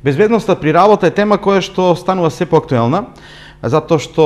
Безбедноста при работа е тема која што станува се поактуелна, затоа што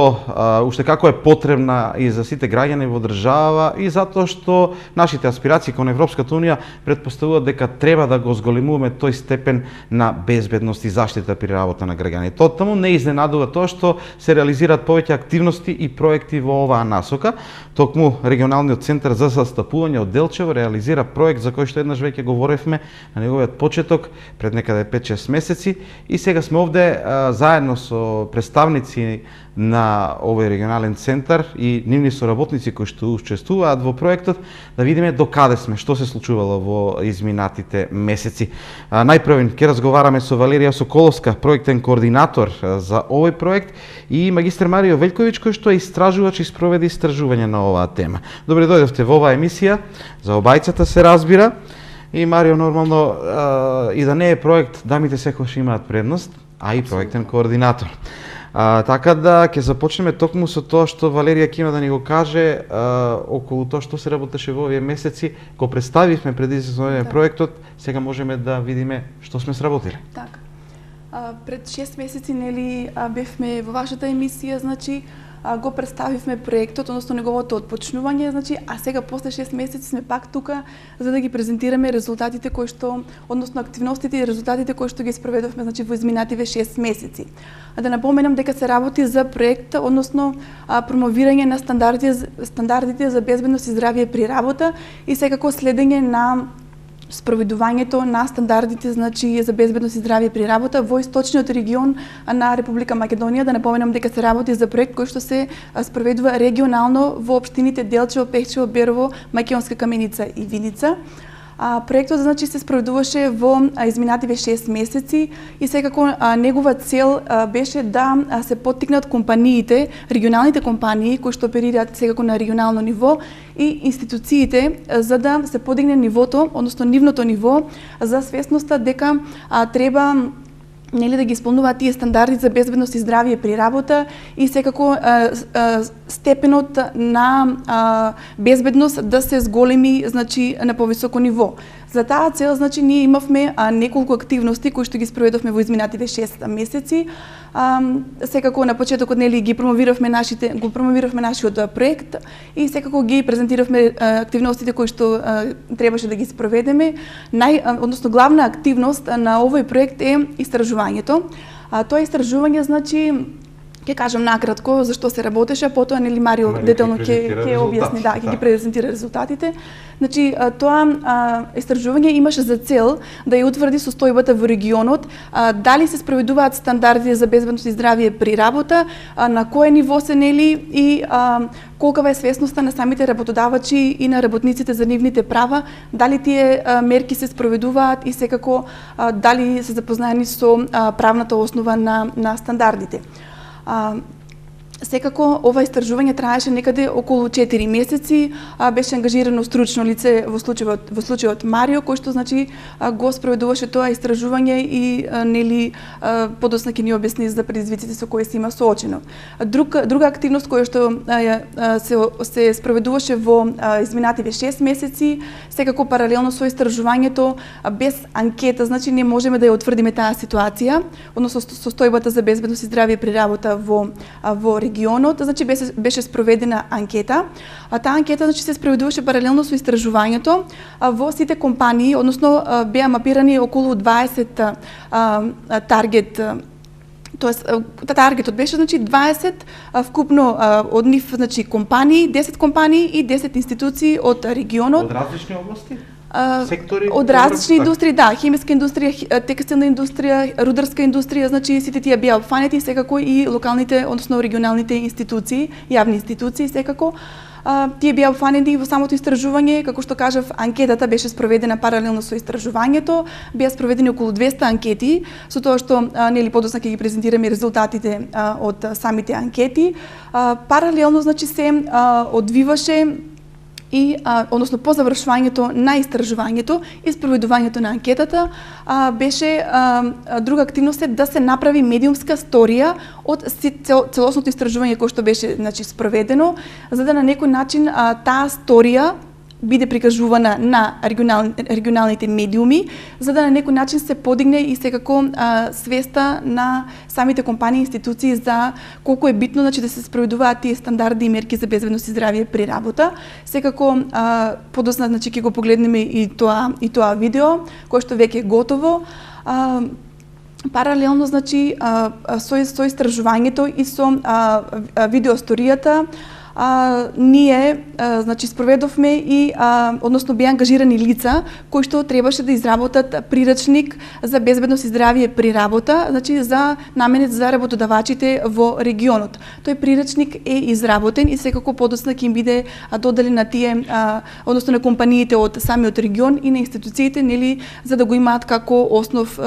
уште како е потребна и за сите граѓани во држава и затоа што нашите аспирации кон Европската унија претпоставуваат дека треба да го зголемуваме тој степен на безбедност и заштита при работа на граѓани. Тотално не изненадува тоа што се реализираат повеќе активности и проекти во оваа насока. Токму регионалниот центар за застапување од Делчево реализира проект за кој што еднаш веќе говоревме на неговиот почеток пред некаде 5-6 месеци и сега сме овде заедно со представници на овој регионален центар и нивни соработници кои што учествуваат во проектот да видиме докаде сме, што се случувало во изминатите месеци. Најпрво ќе разговараме со Валерија Соколовска, проектен координатор за овој проект и магистар Марио Велјковиќ кој што е истражувач и спроведе истражување на оваа тема. Добре дојдовте во оваа емисија, за обајцата се разбира. И Марио, нормално и да не е проект, дамите секогаш имаат предност, а и проектен координатор. Така да ќе започнеме токму со тоа што Валерија ќе има да ни го каже околу тоа што се работеше во овие месеци. Го представивме преди проектот, сега можеме да видиме што сме сработили. Така. Пред 6 месеци нели бевме во вашата емисија, значи го представивме проектот, односно неговото отпочнување, значи, а сега после 6 месеци сме пак тука за да ги презентираме резултатите кои што, односно активностите и резултатите кои што ги спроведовме, значи во изминативе 6 месеци. Да напоменам дека се работи за проект, односно промовирање на стандардите за безбедност и здравје при работа и секако следење на спроведувањето на стандардите, значи за безбедност и здравје при работа во источниот регион на Република Македонија. Да напоменам дека се работи за проект кој што се спроведува регионално во општините Делчево, Пехчево, Берово, Македонска Каменица и Виница. Проектот значи се спроведуваше во изминативе 6 месеци и секако негова цел беше да се поттикнат компаниите, регионалните компании кои што оперираат секако на регионално ниво и институциите за да се подигне нивото, односно нивното ниво за свесноста дека треба нели да ги исполнуваат тие стандарди за безбедност и здравје при работа и секако степенот на безбедност да се зголеми, значи на повисоко ниво. За таа цел, значи, ние имавме неколку активности кои што ги спроведовме во изминативе 6 месеци. Секако на почетокот нели го промовиравме нашиот проект и секако ги презентиравме активностите кои што требаше да ги спроведеме. Односно главна активност на овој проект е истражувањето. Тоа истражување, значи, ќе кажам накратко зашто се работеше, потоа нели Марио детално ќе објасни, да, ќе ги презентира резултатите. Значи, тоа истражување имаше за цел да ја утврди состојбата во регионот, дали се спроведуваат стандарди за безбедност и здравје при работа, на кое ниво се нели и колкава е свесноста на самите работодавачи и на работниците за нивните права, дали тие мерки се спроведуваат и секако дали се запознаени со правната основа на стандардите. Секако ова истражување траеше некаде околу 4 месеци, беше ангажирано стручно лице во случајот Марио кој што значи го спроведуваше тоа истражување и нели подоцна ќе ни објасни за предизвиците со кои се има соочено. Друга активност која што се спроведуваше во изминативе 6 месеци, секако паралелно со истражувањето без анкета, значи не можеме да ја утврдиме таа ситуација, односно состојбата за безбедност и здравје при работа во регионот, значи беше спроведена анкета. Таа анкета значи се спроведуваше паралелно со истражувањето во сите компании, односно беа мапирани околу 20 таргет. Тоест таргетот беше значи 20 вкупно од нив значи компании, 10 компании и 10 институции од регионот. Од различни области? Сектори? Од различни индустрии, да, хемиска индустрија, текстилна индустрија, рударска индустрија, значи сите тие беа опфанети, секако и локалните, односно регионалните институции, јавни институции, секако. Тие беа опфанети во самото истражување, како што кажав, анкетата беше спроведена паралелно со истражувањето, беа спроведени околу 200 анкети, со тоа што нели подоцна ќе ги презентираме резултатите од самите анкети. Паралелно значи се одвиваше и односно по завршувањето на истражувањето и спроведувањето на анкетата беше друга активност е да се направи медиумска сторија од целосното истражување кое што беше значи спроведено, за да на некој начин таа сторија биде прикажувана на регионалните медиуми, за да на некој начин се подигне и секако свеста на самите компании и институции за колку е битно, значи, да се спроведуваат тие стандарди и мерки за безбедност и здравје при работа. Секако подосна, значи, ќе го погледнеме и тоа видео кое што веќе е готово. Паралелно, значи, со истражувањето и со видеосторијата, ние значи спроведовме и односно беа ангажирани лица кои што требаше да изработат прирачник за безбедност и здравје при работа, значи за наменет за работодавачите во регионот. Тој прирачник е изработен и секако подоцна ќе им биде доделен на тие односно на компаниите од самиот регион и на институциите, нели, за да го имаат како основ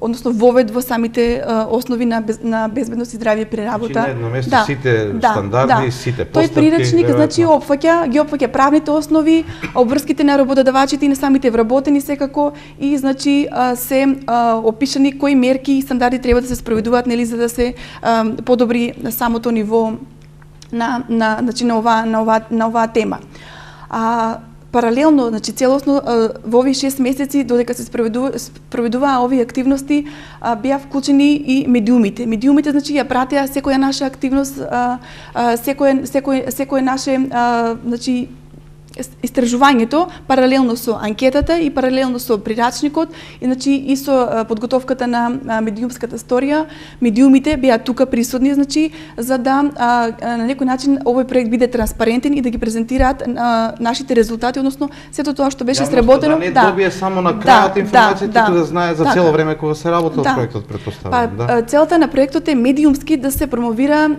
односно вовед во самите основи на безбедност и здравје при работа. Значи, на едно место сите стандарди, сите постапки. Тој приречник, значи, ги опфаќа правните основи, обврските на работодавачите и на самите вработени секако, и значи се опишани кои мерки и стандарди треба да се спроведуваат, нели, за да се подобри самото ниво значи на оваа тема. Паралелно, значи целосно во овие 6 месеци додека се спроведуваа овие активности, беа вклучени и медиумите. Медиумите, значи, ја пратеа секоја наша активност, секој наше значи истражувањето паралелно со анкетата и паралелно со прирачникот, и значи и со подготовката на медиумската сторија. Медиумите беа тука присутни, значи, за да на некој начин овој проект биде транспарентен и да ги презентираат нашите резултати, односно сето тоа што беше сработено. Да не добие само на крајот информација, туку да знае за цело време кога се работи проектот, претпоставувам. Целата на проектот е медиумски да се промовира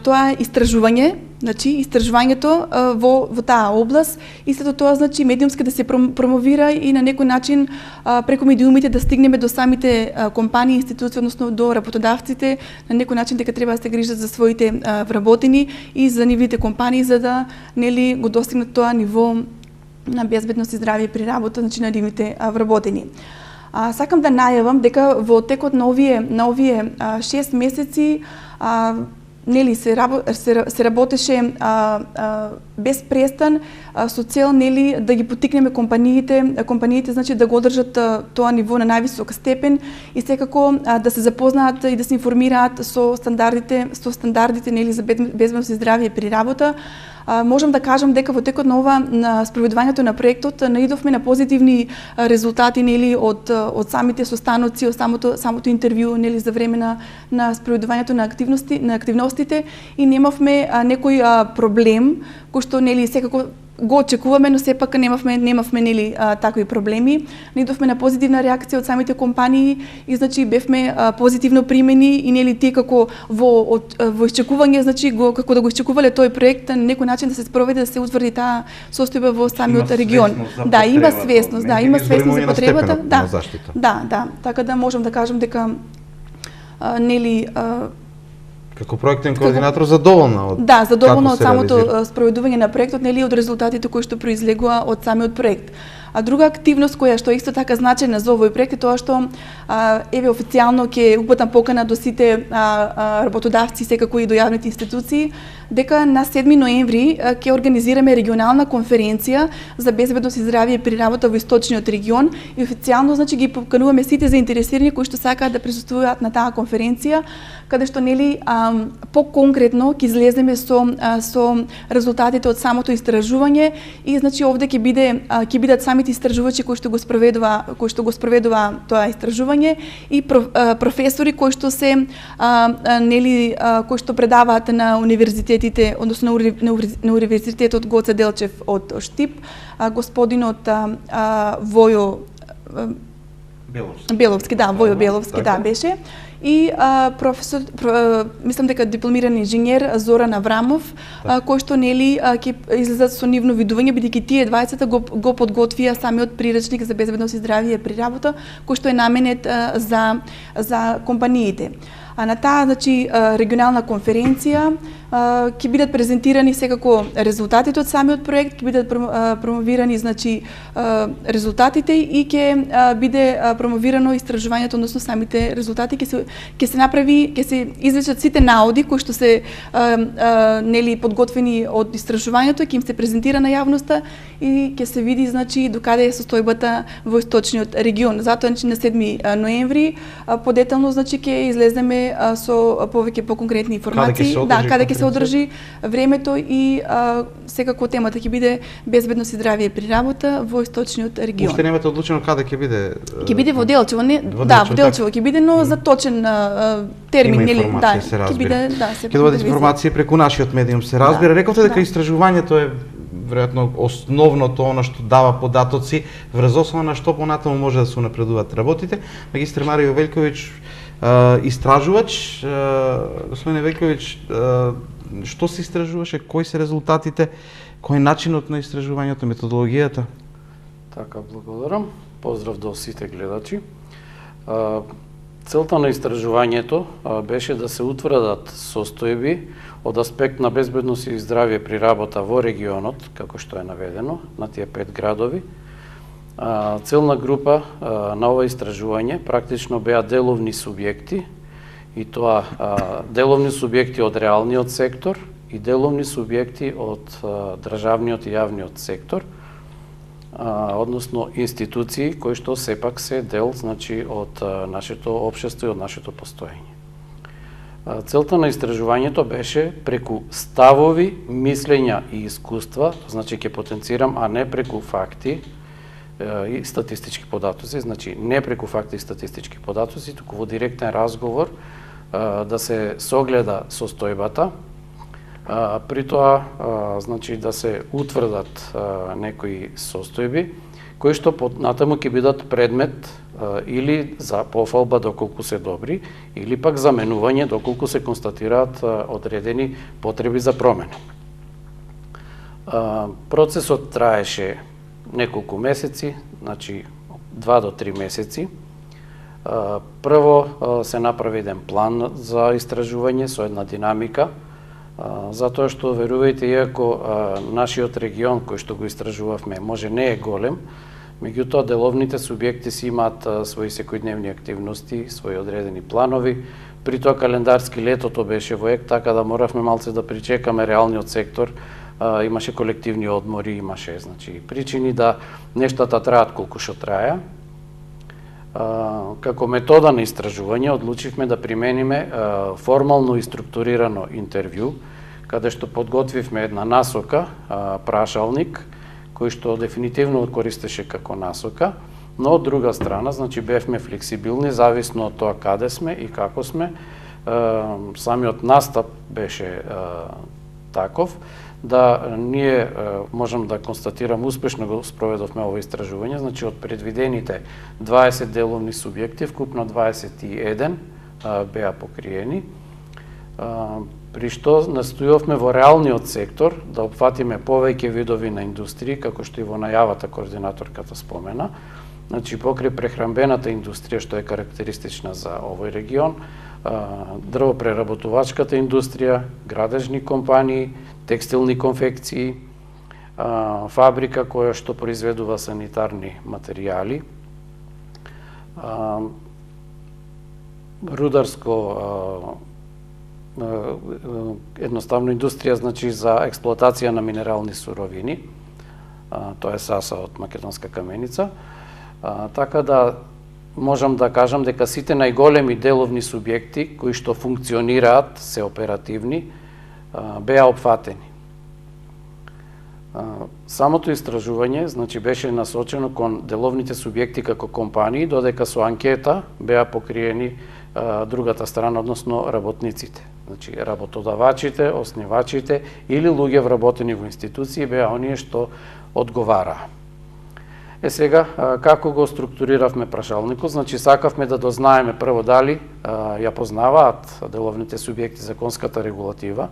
тоа истражување, значи истражувањето во таа област, и сето тоа, значи, медиумски да се промовира и на некој начин преку медиумите да стигнеме до самите компании, институции, односно до работодавците, на некој начин дека треба да се грижат за своите вработени и за нивните компании, за да, нели, го достигнат тоа ниво на безбедност и здравје при работа, значи на нивните вработени. Сакам да најавам дека во текот на овие 6 месеци нели се работеше без престан со цел, нели, да ги поттикнеме компаниите, значи, да го одржат тоа ниво на највисок степен и секако да се запознаат и да се информираат со стандардите, нели, за безбедност и здравје при работа. Можам да кажам дека во текот на спроведувањето на проектот наидовме на позитивни резултати, нели, од самите состаноци, од самото интервју, нели, за време на спроведувањето на активностите, и немавме некој проблем кој што, нели, секако го очекуваме, но сепак немавме нели такви проблеми. Наидовме на позитивна реакција од самите компании и, значи, бевме позитивно примени, и, нели, тие како во исчекување, значи, како да го исчекувале тој проект, на некој начин да се спроведе, да се утврди таа состојба во самиот регион. Да, има свесност за потребата. Да, така да можам да кажам дека нели како проектен координатор задоволна од задоволна од самото спроведување на проектот, нели, од резултатите кои што произлегува од самиот проект. А друга активност која што исто така значајна за овој проект е тоа што еве официјално ќе упатам покана до сите работодавци, секако и до јавните институции, дека на 7 ноември ќе организираме регионална конференција за безбедност и здравје при работа во источниот регион, и официјално, значи, ги покануваме сите заинтересирани кои што сакаат да присуствуваат на таа конференција, каде што, нели, поконкретно ќе излеземе со резултатите од самото истражување, и, значи, овде ќе бидат самите истражувачи кои што го спроведува тоа истражување, и професори кои што се нели кои што предаваат на универзитетите, односно на универзитетот Гоце Делчев од Штип, господинот Војо Беловски, Војо Беловски, беше, и професор, мислам дека дипломиран инженер Зоран Аврамов, кој што, нели, ќе излезат со нивно видување, бидејќи тие двајцата го подготвија самиот прирачник за безбедност и здравје при работа, кој што е наменет за компаниите. А на таа, значи, регионална конференција ќе бидат презентирани секако резултатите од самиот проект, ќе бидат промовирани, значи, резултатите и ќе биде промовирано истражувањето, односно самите резултати, ќе се извлечат сите наоди кои што се нели подготвени од истражувањето, ќе им се презентира на јавноста и ќе се види, значи, докаде е состојбата во источниот регион. Затоа, значи, на 7 ноември подетално, значи, ќе излеземе со повеќе поконкретни информации, каде ќе се одржи времето и секако темата ќе биде безбедност и здравје при работа во источниот регион. Уште немате одлучено каде ќе биде? Ќе биде во Делчево, во Делчево ќе биде, но за точен термин, нели, ќе биде, ќе добиете информации преку нашиот медиум, се разбира. Рековте дека истражувањето е веројатно основното, она што дава податоци, врз основа на што понатаму може да се унапредуваат работите. Магистар Марио Велјковиќ, истражувач, господине Велјковиќ, што се истражуваше, кои се резултатите, кој е начинот на истражувањето, методологијата? Така, благодарам. Поздрав до сите гледачи. Целта на истражувањето беше да се утврдат состојби од аспект на безбедност и здравје при работа во регионот, како што е наведено, на тие 5 градови. Целна група на ова истражување практично беа деловни субјекти, и тоа деловни субјекти од реалниот сектор и деловни субјекти од државниот и јавниот сектор, односно институции кои што сепак се дел, значи, од нашето општество и од нашето постоење. Целта на истражувањето беше преку ставови, мислења и искуства, значи ќе потенцирам, а не преку факти и статистички податоци, значи не преку факти и статистички податоци, туку во директен разговор да се согледа состојбата, при тоа значи да се утврдат некои состојби кои што натаму ќе бидат предмет или за пофалба доколку се добри, или пак заменување доколку се констатираат одредени потреби за промена. Процесот траеше неколку месеци, значи 2 до 3 месеци. Прво се направи еден план за истражување со една динамика, затоа што, верувајте, иако нашиот регион кој што го истражувавме може не е голем, меѓутоа деловните субјекти си имаат своји секојдневни активности, своји одредени планови. При тоа календарски летото беше во ек, така да моравме малце да причекаме реалниот сектор. Имаше колективни одмори, имаше, значи, причини да нештата траат колку што траја. Како метода на истражување одлучивме да примениме формално и структурирано интервју, каде што подготвивме една насока, прашалник, кој што дефинитивно користеше како насока, но од друга страна, значи, бевме флексибилни, зависно од тоа каде сме и како сме. Самиот настап беше таков, да ние можам да констатирам успешно го спроведовме ово истражување, значи од предвидените 20 деловни субјекти, вкупно 21 беа покриени, при што настојувавме во реалниот сектор да опфатиме повеќе видови на индустрии, како што и во најавата координаторката спомена, значи покрај прехранбената индустрија, што е карактеристична за овој регион, дрвопреработувачката индустрија, градежни компании, текстилни конфекции, фабрика која што произведува санитарни материјали, рударско, едноставно индустрија, значи, за експлоатација на минерални суровини, тоа е САСА од Македонска каменица, така да можам да кажам дека сите најголеми деловни субјекти кои што функционираат, се оперативни, беа опфатени. Самото истражување, значи, беше насочено кон деловните субјекти како компании, додека со анкета беа покриени другата страна, односно работниците. Значи, работодавачите, оснивачите или луѓе вработени во институции беа оние што одговараа. Сега, како го структуриравме прашалникот? Значи, сакавме да дознаеме прво дали ја познаваат деловните субјекти законската регулатива,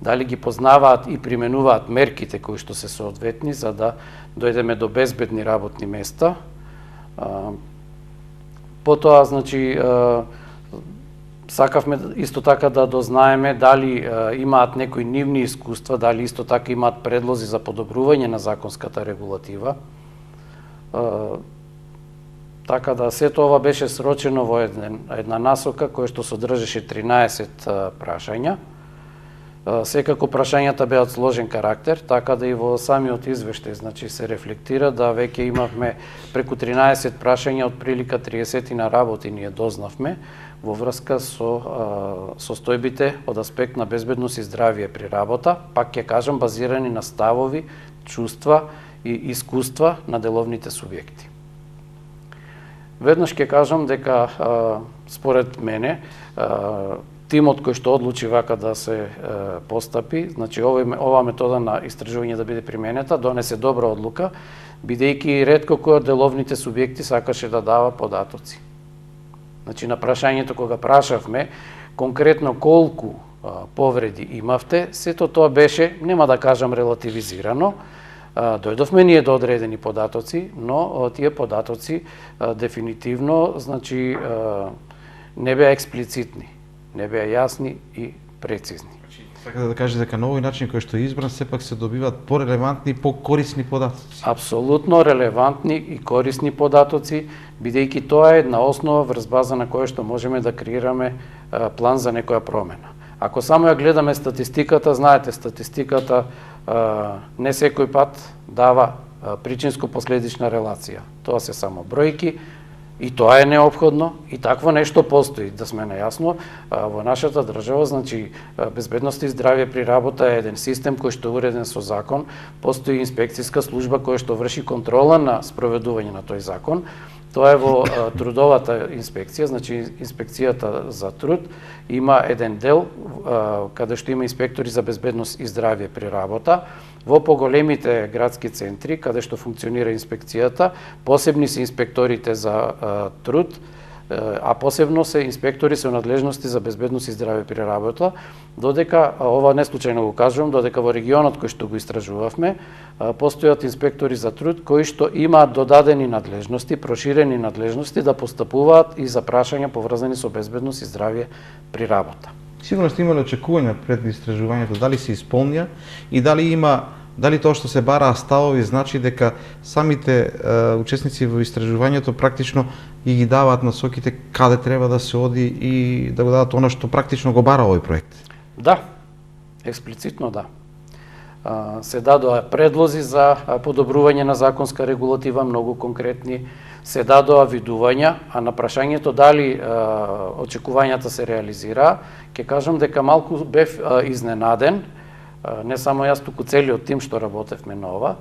дали ги познаваат и применуваат мерките кои што се соодветни за да дојдеме до безбедни работни места. Потоа, значи, Сакавме исто така да дознаеме дали имаат некои нивни искуства, дали исто така имаат предлози за подобрување на законската регулатива. Така да сето ова беше срочено во една насока која што содржеше 13 прашања. Секако прашањата беа од сложен карактер, така да и во самиот извештај се рефлектира да веќе имавме преку 13 прашања, од прилика 30 на работи ние дознавме во врска со состојбите од аспект на безбедност и здравје при работа, пак ќе кажам базирани на ставови, чувства и искуства на деловните субјекти. Веднаш ќе кажам дека според мене тимот кој што одлучи вака да се постапи, ова метода на истражување да биде применета, донесе добра одлука, бидејќи ретко кој од деловните субјекти сакаше да дава податоци. На прашањето кога прашавме конкретно колку повреди имавте, сето тоа беше, нема да кажам релативизирано, дојдовме ние до одредени податоци, но тие податоци дефинитивно не беа експлицитни, не беа јасни и прецизни. Сакате да кажете дека на овој начин кој што е избран сепак се добиваат порелевантни и покорисни податоци? Апсолутно релевантни и корисни податоци, бидејќи тоа е една основа врз база на која што можеме да креираме план за некоја промена. Ако само ја гледаме статистиката, знаете, статистиката не секој пат дава причинско-последична релација. Тоа се само бројки, и тоа е неопходно, и такво нешто постои, да сме најасно. Во нашата држава, безбедност и здравје при работа е еден систем кој што е уреден со закон, постои инспекцијска служба која што врши контрола на спроведување на тој закон. Тоа е во трудовата инспекција, инспекцијата за труд има еден дел каде што има инспектори за безбедност и здравје при работа. Во поголемите градски центри, каде што функционира инспекцијата, посебни се инспекторите за труд, а посебно се инспектори со надлежности за безбедност и здравје при работа, додека, ова не случајно го кажувам, додека во регионот кој што го истражувавме, постојат инспектори за труд кои што имаат додадени надлежности, проширени надлежности да постапуваат и за прашања поврзани со безбедност и здравје при работа. Сигурно сте имали очекувања пред истражувањето, дали се исполнија и дали тоа што се бараа ставови значи дека самите учесници во истражувањето практично и ги даваат насоките каде треба да се оди и да го дадат она што практично го бара овој проект? Да, експлицитно да. Се дадоа предлози за подобрување на законска регулатива, многу конкретни, се дадоа видувања, а на прашањето дали очекувањата се реализираа, ќе кажам дека малку бев изненаден, не само јас, туку целиот тим што работевме на ова,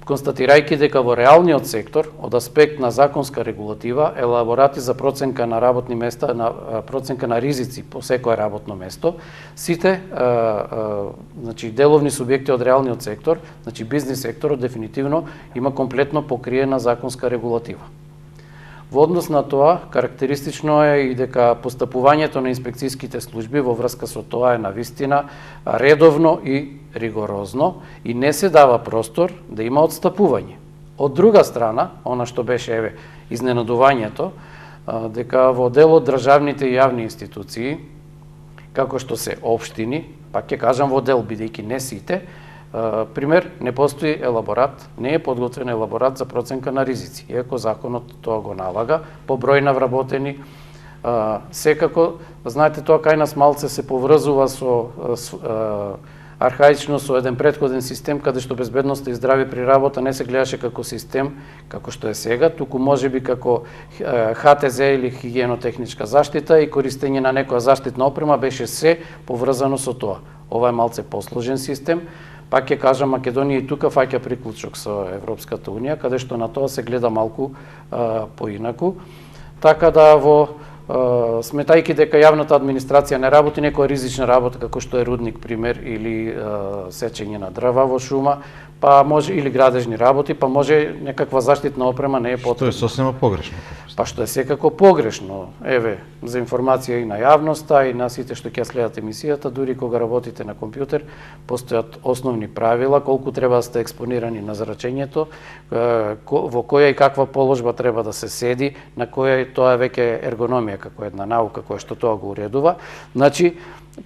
констатирајќи дека во реалниот сектор, од аспект на законска регулатива, елаборати за проценка на работни места, проценка на ризици по секое работно место, сите деловни субјекти од реалниот сектор, бизнис секторот дефинитивно има комплетно покриена законска регулатива. Во однос на тоа, карактеристично е и дека постапувањето на инспекцијските служби во врска со тоа е навистина редовно и ригорозно и не се дава простор да има отстапување. Од друга страна, она што беше изненадувањето, дека во дел од државните и јавни институции, како што се општини, пак ќе кажам во дел, бидејќи не сите, пример, не постои елаборат, не е подготвен елаборат за проценка на ризици, иако законот тоа го налага, по број на вработени. Секако, знаете, тоа кај нас малце се поврзува со архаично со еден претходен систем, каде што безбедноста и здравје при работа не се гледаше како систем, како што е сега, туку можеби како ХТЗ или хигиенотехничка заштита и користење на некоја заштитна опрема беше се поврзано со тоа. Ова е малце посложен систем. Пак ќе кажам, Македонија и тука фаќа приклучок со Европската Унија, каде што на тоа се гледа малку поинаку. Така да сметајќи дека јавната администрација не работи некоја ризична работа, како што е рудник, пример, или сечење на дрва во шума, па може или градежни работи, па може некаква заштитна опрема не е потребна. Што е сосема погрешно. Па што е секако погрешно. Еве, за информација и на јавноста и на сите што ќе следат емисијата, дури кога работите на компјутер, постојат основни правила колку треба да сте експонирани на зрачењето, во која и каква положба треба да се седи, на која и тоа веќе ергономија како една наука која што тоа го уредува. Значи,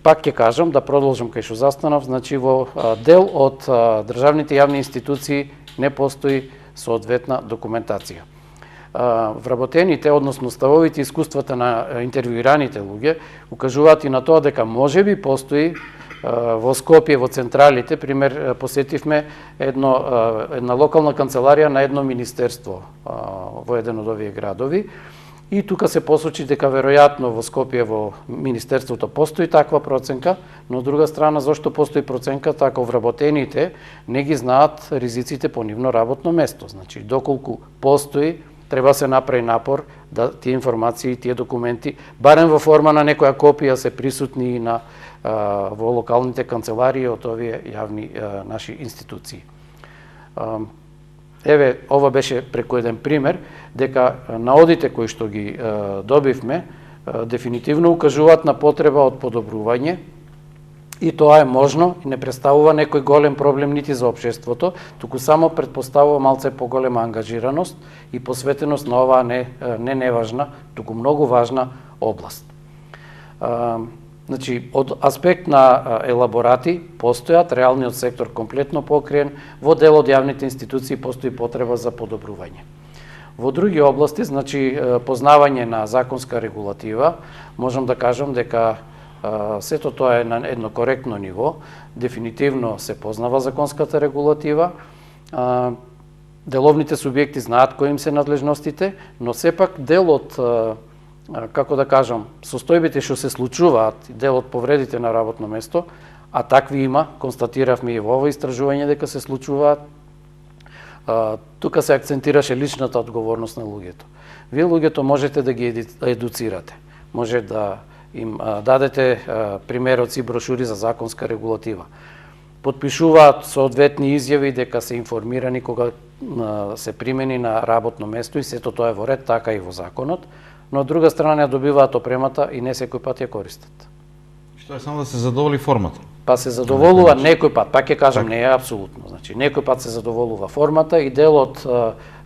пак ќе кажам, да продолжам кај што застанав, значи во дел од државните јавни институции не постои соодветна документација. Вработените, односно ставовите искуствата на интервјуираните луѓе укажуваат и на тоа дека можеби постои во Скопје, во централите, пример, посетивме една локална канцеларија на едно министерство во еден од овие градови, и тука се посочи дека веројатно во Скопје во министерството постои таква проценка, но од друга страна зошто постои проценка така вработените не ги знаат ризиците по нивно работно место. Значи доколку постои, треба се направи напор да тие информации, тие документи, барем во форма на некоја копија се присутни и на во локалните канцеларии од овие јавни наши институции. Еве, ова беше преку еден пример, дека наодите кои што ги добивме, дефинитивно укажуваат на потреба од подобрување, и тоа е можно и не представува некој голем проблем нити за општеството, туку само предпоставува малце поголема ангажираност и посветеност на оваа не неважна, туку многу важна област. Значи, од аспект на елаборати постојат, реалниот сектор комплетно покриен, во дел од јавните институции постои потреба за подобрување. Во други области, значи, познавање на законска регулатива, можам да кажам дека сето тоа е на едно коректно ниво, дефинитивно се познава законската регулатива, деловните субјекти знаат кои им се надлежностите, но сепак дел од како да кажам, состојбите што се случуваат, дел од повредите на работно место, а такви има, констатиравме и во ово истражување дека се случуваат, тука се акцентираше личната одговорност на луѓето. Вие луѓето можете да ги едуцирате, може да им дадете примероци и брошури за законска регулатива. Подпишуваат соодветни изјави дека се информирани кога се примени на работно место и сето тоа е во ред, така и во законот, но од друга страна ја добиваат опремата и не секој пат ја користат. Што е само да се задоволи формата? Па се задоволува некој пат, пак ќе кажам, не е апсолутно. Значи, некој пат се задоволува формата и дел од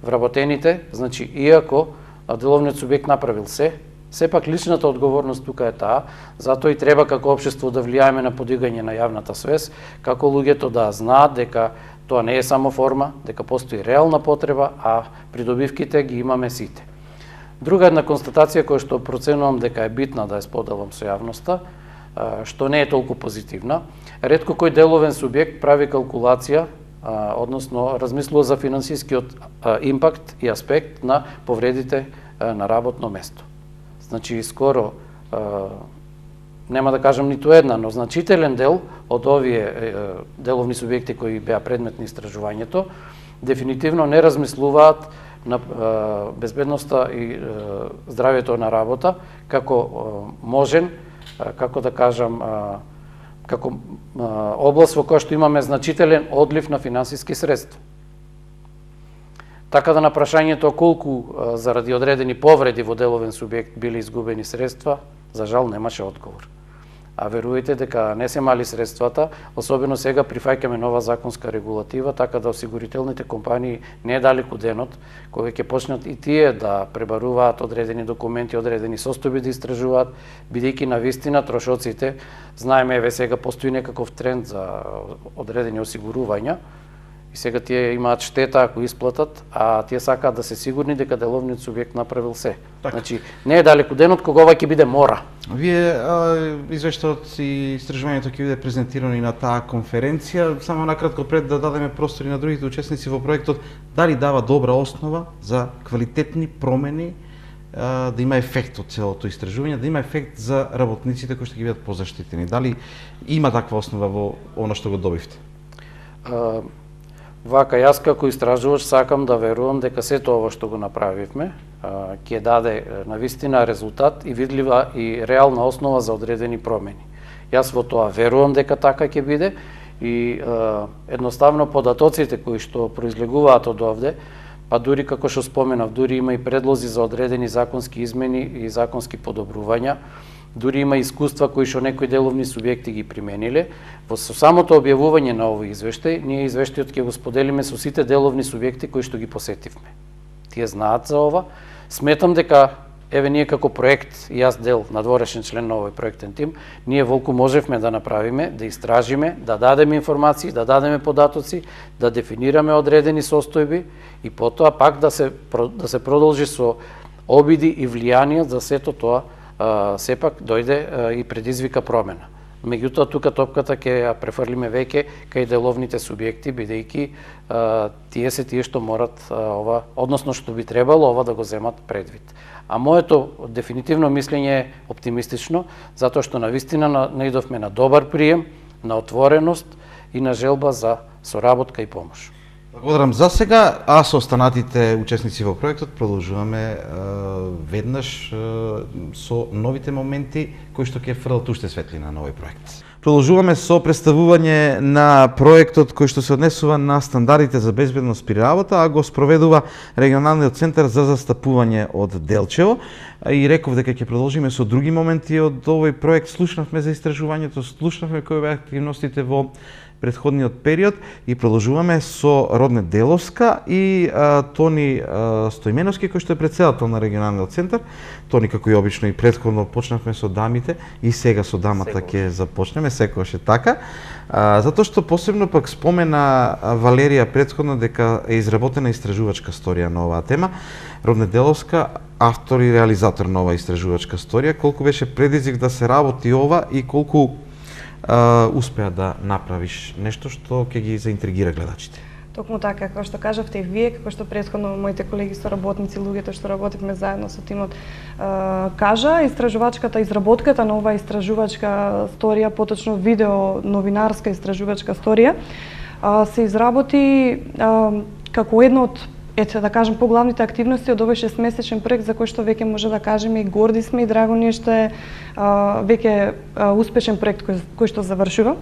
вработените, значи, иако деловниот субјект направил се, сепак личната одговорност тука е таа, затоа и треба како општество да влијаеме на подигање на јавната свест, како луѓето да знаат дека тоа не е само форма, дека постои реална потреба, а придобивките ги имаме сите. Друга една констатација која што проценувам дека е битна да ја споделам со јавноста, што не е толку позитивна, ретко кој деловен субјект прави калкулација, односно размислува за финансискиот импакт и аспект на повредите на работно место. Значи, скоро, нема да кажам ниту една, но значителен дел од овие деловни субјекти кои беа предмет на истражувањето, дефинитивно не размислуваат на безбедноста и здравјето на работа како можен, како да кажам, како област во која што имаме значителен одлив на финансиски средства. Така да на прашањето колку заради одредени повреди во деловен субјект били изгубени средства, за жал немаше одговор. А верувајте дека не се мали средствата, особено сега прифаќаме нова законска регулатива, така да осигурителните компании не е далеку денот, кога ќе почнат и тие да пребаруваат одредени документи, одредени состојби да истражуваат, бидејќи на вистина трошоците, знаеме, еве сега постои некаков тренд за одредени осигурувања, и сега тие имаат штета ако исплатат, а тие сакаат да се сигурни дека деловниот субјект направил се. Так. Значи, не е далеку денот кога ова ќе биде мора. Вие извештаот и истражувањето ќе биде презентирано и на таа конференција. Само накратко пред да дадеме простор и на другите учесници во проектот, дали дава добра основа за квалитетни промени, да има ефект од целото истражување, да има ефект за работниците кои што ќе бидат позаштитени. Дали има таква основа во она што го добивте? Вака, јас како истражувач сакам да верувам дека сето ова што го направивме ќе даде навистина резултат и видлива и реална основа за одредени промени. Јас во тоа верувам дека така ќе биде и едноставно податоците кои што произлегуваат од овде, па дури како што споменав, дури има и предлози за одредени законски измени и законски подобрувања, дури има искуства кои што некои деловни субјекти ги примениле. Со самото објавување на овој извештај, ние извештајот ќе го споделиме со сите деловни субјекти кои што ги посетивме. Тие знаат за ова. Сметам дека еве ние како проект, и јас дел надворешен член на овој проектен тим, ние волку можевме да направиме, да истражиме, да дадеме информации, да дадеме податоци, да дефинираме одредени состојби и потоа пак да се продолжи со обиди и влијанија за сето тоа сепак дојде и предизвика промена. Меѓутоа, тука топката ќе ја префрлиме веќе кај деловните субјекти, бидејќи тие се тие што морат ова, односно што би требало ова да го земат предвид. А моето дефинитивно мислење е оптимистично, затоа што навистина наидовме на добар прием, на отвореност и на желба за соработка и помош. Благодарам за сега, а со останатите учесници во проектот продолжуваме веднаш со новите моменти кои што ќе фрлат уште светлина на овој проект. Продолжуваме со представување на проектот кој што се однесува на стандардите за безбедност при работа, а го спроведува регионалниот центар за застапување од Делчево. И реков дека ќе продолжиме со други моменти од овој проект. Слушнавме за истражувањето, слушнавме кои беа активностите во претходниот период и продолжуваме со Родне Деловска и Тони Стојменовски, кој што е претседател на регионалниот центар. Тони, како и обично и претходно почнавме со дамите и сега со дамата ќе започнеме, секогаш е така. Затоа што посебно пак спомена Валерија претходно дека е изработена истражувачка сторија на оваа тема. Родне Деловска, автор и реализатор на оваа истражувачка сторија, колку беше предизвик да се работи ова и колку успеа да направиш нешто што ќе ги заинтригира гледачите. Токму така, како што кажавте и вие, како што претходно моите колеги соработници, луѓето што работевме заедно со тимот, кажа, изработката на оваа истражувачка сторија, поточно видео новинарска истражувачка сторија, се изработи како едно од да кажем, поглавните активности од овој 6-месечен проект за кој што веќе може да кажеме и горди сме и драго ни е што е веќе успешен проект кој што завршува.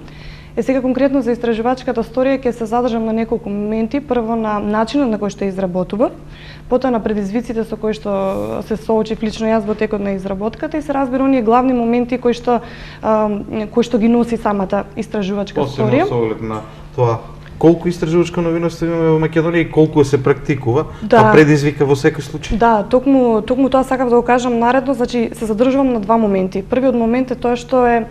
Сега конкретно за истражувачката сторија ќе се задржам на неколку моменти. Прво на начинот на кој што изработува, потоа на предизвиците со кои што се соочив лично јас во текот на изработката и се разбира оние главни моменти кои што ги носи самата истражувачка сторија. Посебно со оглед на тоа колку истражувачко новинарство имаме во Македонија и колку се практикува, па предизвика во секој случај. Да, токму тоа сакав да го кажам наредно, значи се задржувам на два моменти. Првиот момент е тоа што е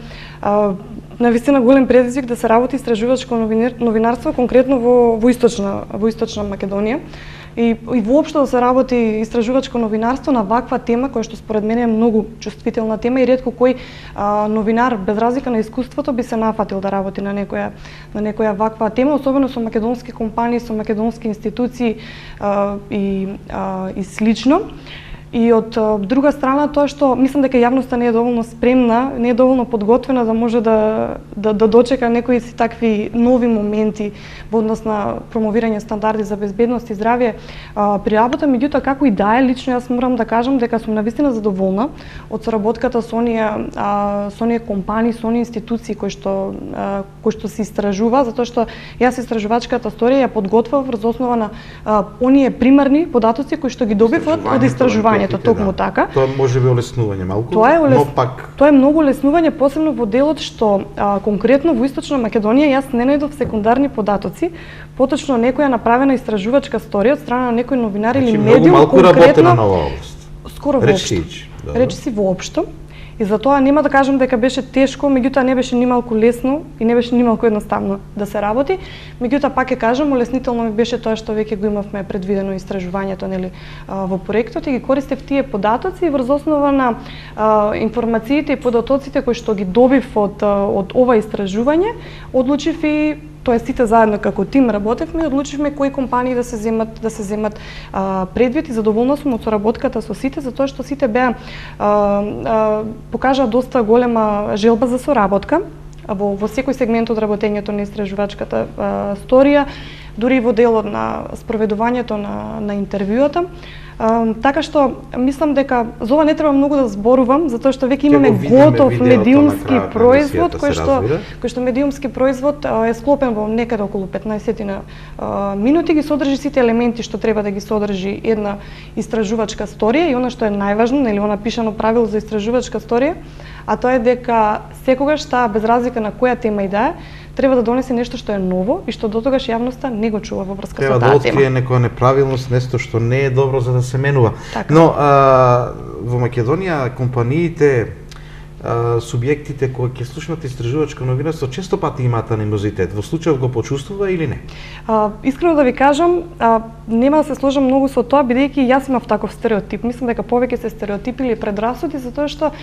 навистина голем предизвик да се работи истражувачко новинарство конкретно во источна Македонија. И воопшто да се работи истражувачко новинарство на ваква тема која што според мене е многу чувствителна тема и ретко кој новинар без разлика на искуството би се нафатил да работи на некоја ваква тема, особено со македонски компании, со македонски институции и слично. И од друга страна тоа што мислам дека јавноста не е доволно спремна, не е доволно подготвена да може да дочека некои си такви нови моменти во однос на промовирање стандарди за безбедност и здравје при работа. Меѓутоа, како и да е, лично јас морам да кажам дека сум навистина задоволна од соработката со оние компании, со оние институции кои што се истражува, затоа што јас истражувачката сторија ја подготвав врз основа на оние примерни податоци кои што ги добив од истражување. Токму така. Тоа може би олеснување малку, но пак тоа е многу олеснување, посебно во делот што конкретно во Источна Македонија јас не најдов секундарни податоци, поточно некоја направена истражувачка сторија од страна на некој новинар или медиум конкретно на оваа област. Скоро воопшто. Речи си воопшто. И затоа нема да кажам дека беше тешко, меѓутоа не беше нималку лесно и не беше нималку едноставно да се работи. Меѓутоа пак ќе кажам, олеснително ми беше тоа што веќе го имавме предвидено истражувањето во проектот и ги користев тие податоци и врз основа на информациите и податоците кои што ги добив од ова истражување, одлучив и тоа сите заедно како тим работевме и одлучивме кои компании да се земат предвид и задоволна сум од соработката со сите, затоа што сите беа покажаа доста голема желба за соработка во секој сегмент од работењето на истражувачката сторија, дури и во делот на спроведувањето на интервјуата. Така што мислам дека за ова не треба многу да зборувам, затоа што веќе Ќе имаме го видиме готов видеото медиумски на крајот на производ емисијата, кој што медиумски производ е склопен во некаде околу 15 минути, ги содржи сите елементи што треба да ги содржи една истражувачка сторија и она што е најважно, нели, она пишано правило за истражувачка сторија, а тоа е дека секогаш таа без разлика на која тема и да е, треба да донесе нешто што е ново и што дотогаш јавноста не го чува во врска треба со таа да тема. открие некоја неправилност, нешто што не е добро за да се менува. Така. Но во Македонија компаниите, субјектите кои ќе слушнат истражувачко новинарство често пати имаат анимозитет. Во случајот го почувствува или не? Искрено да ви кажам, нема да се сложам многу со тоа, бидејќи јас имав таков стереотип. Мислам дека повеќе се стереотипи или предрасуди, затоа што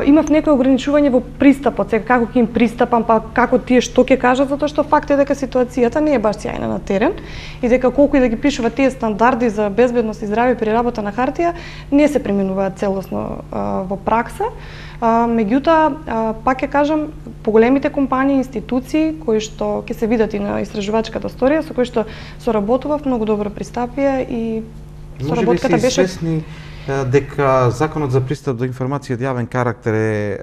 имав некој ограничување во пристапот, сега како ќе им пристапам, па како тие што ќе кажат, затоа што факт е дека ситуацијата не е баш сјајна на терен и дека колку и да ги пишува тие стандарди за безбедност и здравје при работа на хартија, не се применуваат целосно во пракса. Меѓутоа, пак ќе кажам, поголемите компании, институции кои што ќе се видат и на истражувачката сторија, со кои што соработував, многу добро пристапија и соработката беше... Може би си свесни дека законот за пристап до информација од јавен карактер е